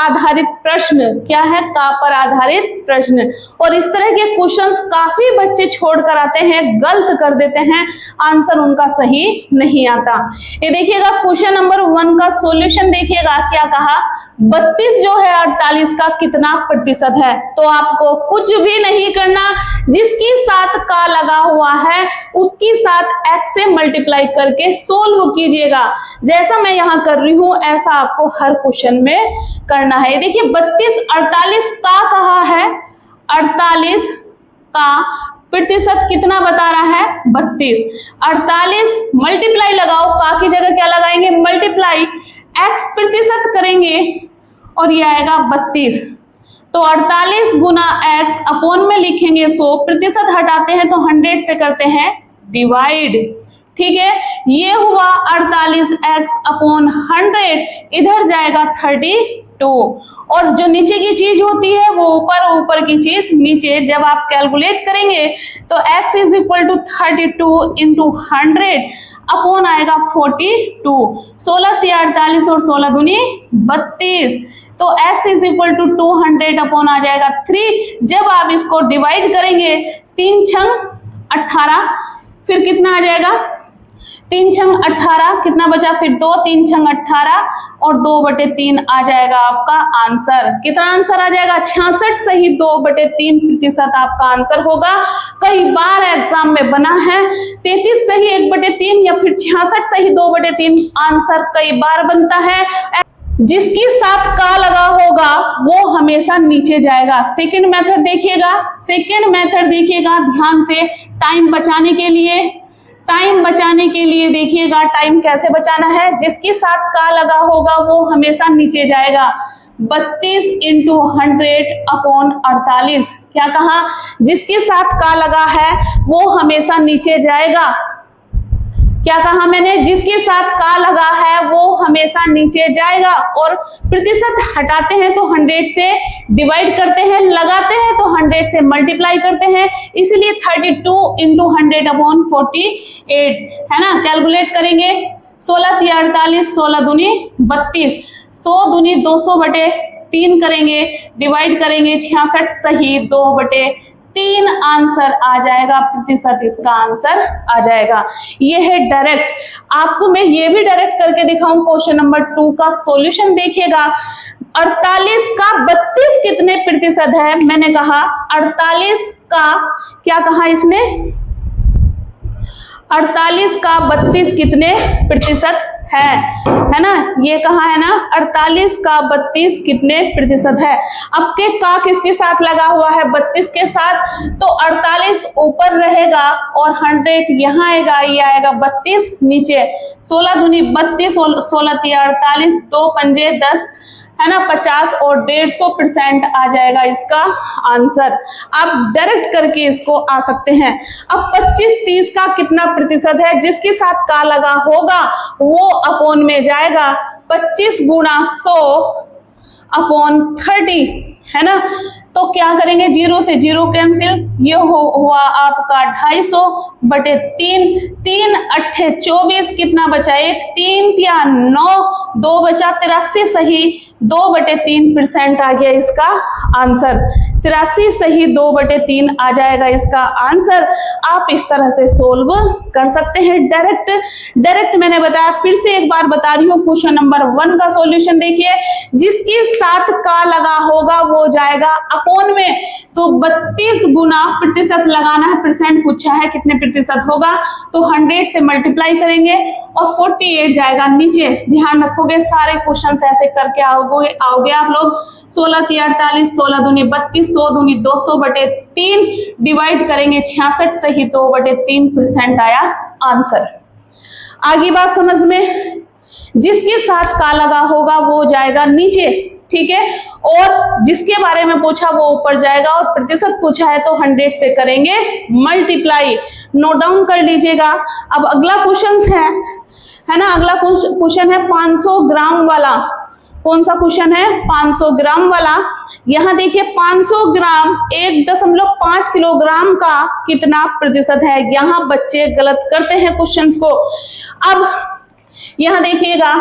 आधारित प्रश्न। क्या है? का पर आधारित प्रश्न। और इस तरह के क्वेश्चंस काफी बच्चे छोड़कर आते हैं, गलत कर देते हैं, आंसर उनका सही नहीं आता। ये देखिएगा क्वेश्चन नंबर 1 का सॉल्यूशन देखिएगा, क्या कहा? 32 जो है 48 का कितना प्रतिशत है? तो आपको कुछ भी नहीं करना, जिसकी साथ का लगा हुआ है उसकी साथ x से मल्टीप्लाई करके सोल्व कीजिएगा। जैसा मैं यहाँ कर रही हूं ऐसा आपको हर क्वेश्चन में करना है। देखिए 32 48 का कहा है, 48 का प्रतिशत कितना बता रहा है? 32। 48 मल्टीप्लाई लगाओ, का की जगह क्या लगाएंगे? मल्टीप्लाई, x प्रतिशत करेंगे और ये आएगा 32। तो 48 गुना x अपॉन में लिखेंगे 100, प्रतिशत हटाते हैं तो 100 से करते हैं डिवाइड। ठीक है, ये हुआ 48x अपॉन 100, इधर जाएगा 32। और जो नीचे की चीज होती है वो ऊपर, ऊपर की चीज नीचे। जब आप कैलकुलेट करेंगे तो x is equal to 32 into 100 upon आएगा 42। 16 × 48 और 16 दूनी 32। तो x is equal to 200 upon आ जाएगा 3। जब आप इसको डिवाइड करेंगे 3 छंग 18, फिर कितना आ जाएगा? 3 छंग 18, कितना बचा? फिर 2, 3 छंग 18 और 2/3 आ जाएगा आपका आंसर। कितना आंसर आ जाएगा? 66 सही 2/3 प्रतिशत आपका आंसर होगा। कई बार एग्जाम में बना है 33 सही 1/3 या फिर 66 सही 2/3 आंसर कई बार बनता है। जिसकी साथ का लगा होगा वो हमेशा नीचे जाएगा। सेकंड मेथड देखिएगा, सेकंड मेथड देखिएगा ध्यान से, टाइम बचाने के लिए। टाइम बचाने के लिए देखिएगा टाइम कैसे बचाना है। जिसके साथ का लगा होगा वो हमेशा नीचे जाएगा। 32 इंटू 100 अपॉन 48। क्या कहा? जिसके साथ का लगा है वो हमेशा नीचे जाएगा। क्या कहा मैंने? जिसके साथ का लगा है वो हमेशा नीचे जाएगा। और प्रतिशत हटाते हैं तो 100 से डिवाइड करते हैं, लगाते हैं तो 100 से मल्टीप्लाई करते हैं, इसलिए 32 इंटू 100 अपॉन 48 है ना। कैलकुलेट करेंगे 16 × 48, 16 दूनी 32, 100 दूनी 200/3 करेंगे, डिवाइड करेंगे 66 सही 2/3 आंसर आ जाएगा, प्रतिशत इसका आंसर आ जाएगा। ये है डायरेक्ट। आपको मैं ये भी डायरेक्ट करके दिखाऊं। क्वेश्चन नंबर 2 का सॉल्यूशन देखिएगा। 48 का 32 कितने प्रतिशत है? मैंने कहा 48 का, क्या कहा इसने? 48 का 32 कितने प्रतिशत है ना? ये कहा है ना 48 का 32 कितने प्रतिशत है। अब के का किसके साथ लगा हुआ है? 32 के साथ। तो 48 ऊपर रहेगा और 100 यहाँ आएगा, ये आएगा 32 नीचे। 16 दूनी 32 और 16 × 48, 2 पंजे 10 है ना, 50 और 150% आ जाएगा इसका आंसर। आप डायरेक्ट करके इसको आ सकते हैं। अब 25-30 का कितना प्रतिशत है? जिसके साथ का लगा होगा वो अपॉन में जाएगा। 25 गुणा 100 अपॉन 30 है ना। तो क्या करेंगे? 0 से 0 कैंसिल, ये हुआ आपका 250/3। 3 8 24, कितना बचा? 1 3 या 9, 2 बचा 83 सही 2/3% आ गया इसका आंसर। 83 सही 2/3 आ जाएगा इसका आंसर। आप इस तरह से सोल्व कर सकते हैं डायरेक्ट मैंने बताया, फिर से एक बार बता रही हूँ। क्वेश्चन नंबर 1 का सॉल्यूशन देखिए। जिसके साथ का लगा होगा वो जाएगा अपॉन में। तो 32 गुना प्रतिशत लगाना है, परसेंट पूछा है कितने प्रतिशत होगा, तो 100 से मल्टीप्लाई करेंगे और 48 जाएगा नीचे। ध्यान रखोगे, सारे क्वेश्चन ऐसे करके आओगे आप लोग। 16 × 48, 16 दूनी 32, 100 दूनी 200/3 डिवाइड करेंगे 66 सही 2/3% आया आंसर। आगे बात समझ में। जिसके साथ का लगा होगा वो जाएगा नीचे, ठीक है, और जिसके बारे में पूछा वो ऊपर जाएगा। और प्रतिशत पूछा है तो 100 से करेंगे मल्टीप्लाई। नोट डाउन कर लीजिएगा। अब अगला क्वेश्चन है ना, अगला क्वेश्चन है 500 ग्राम वाला। कौन सा क्वेश्चन है? 500 ग्राम वाला। यहाँ देखिए 500 ग्राम 1.5 किलोग्राम का कितना प्रतिशत है। यहाँ बच्चे गलत करते हैं क्वेश्चंस को। अब यहाँ देखिएगा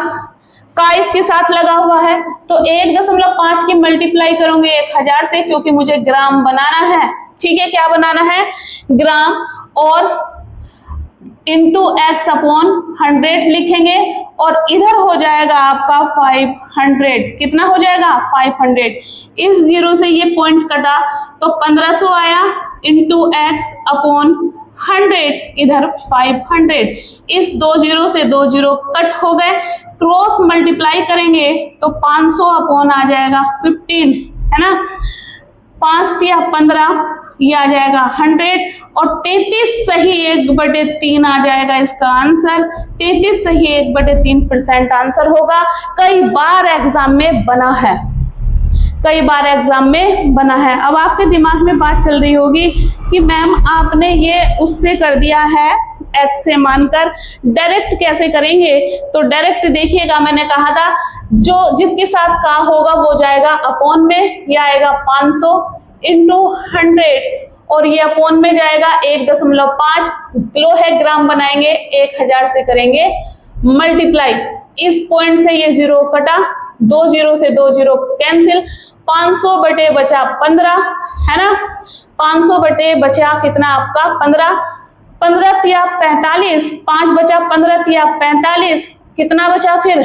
का इसके साथ लगा हुआ है, तो 1.5 की मल्टीप्लाई करोगे 1000 से, क्योंकि मुझे ग्राम बनाना है। ठीक है, क्या बनाना है? ग्राम, और इंटू x अपॉन 100 लिखेंगे, और इधर हो जाएगा आपका 500। कितना हो जाएगा? 500। इस जीरो से ये पॉइंट कटा तो 1500 आया, इंटू x अपॉन 100, इधर 500। इस 2 जीरो से 2 जीरो कट हो गए, क्रॉस मल्टीप्लाई करेंगे तो 500 अपॉन आ जाएगा 15, है ना। 5 तिया 15, ये आ जाएगा 100, और 33 सही 1/3 आ जाएगा इसका आंसर। 33 सही 1/3% आंसर होगा। कई बार एग्जाम में बना है, कई बार एग्जाम में बना है। अब आपके दिमाग में बात चल रही होगी कि मैम आपने ये उससे कर दिया है x से मानकर, डायरेक्ट कैसे करेंगे? तो डायरेक्ट देखिएगा, मैंने कहा था जो जिसके साथ का होगा वो जाएगा अपॉन में, ये आएगा 500 इंटू 100, और ये अपॉन में जाएगा 1.5 किलो है, ग्राम बनाएंगे 1000 से करेंगे मल्टीप्लाई। इस पॉइंट से ये जीरो कटा, 2 जीरो से 2 जीरो कैंसिल, 500 बटे बचा 15, है ना। 500 बटे बचा कितना आपका? 15। 15 तिया 45, 5 बचा, 15 तिया 45, कितना बचा फिर?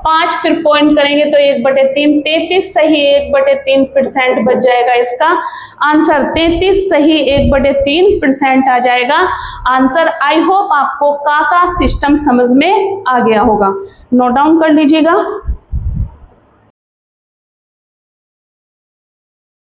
5, फिर पॉइंट करेंगे तो 1/3, 33 सही 1/3% बच जाएगा इसका आंसर। 33 सही 1/3% आ जाएगा आंसर। आई होप आपको का सिस्टम समझ में आ गया होगा। नोट डाउन कर लीजिएगा।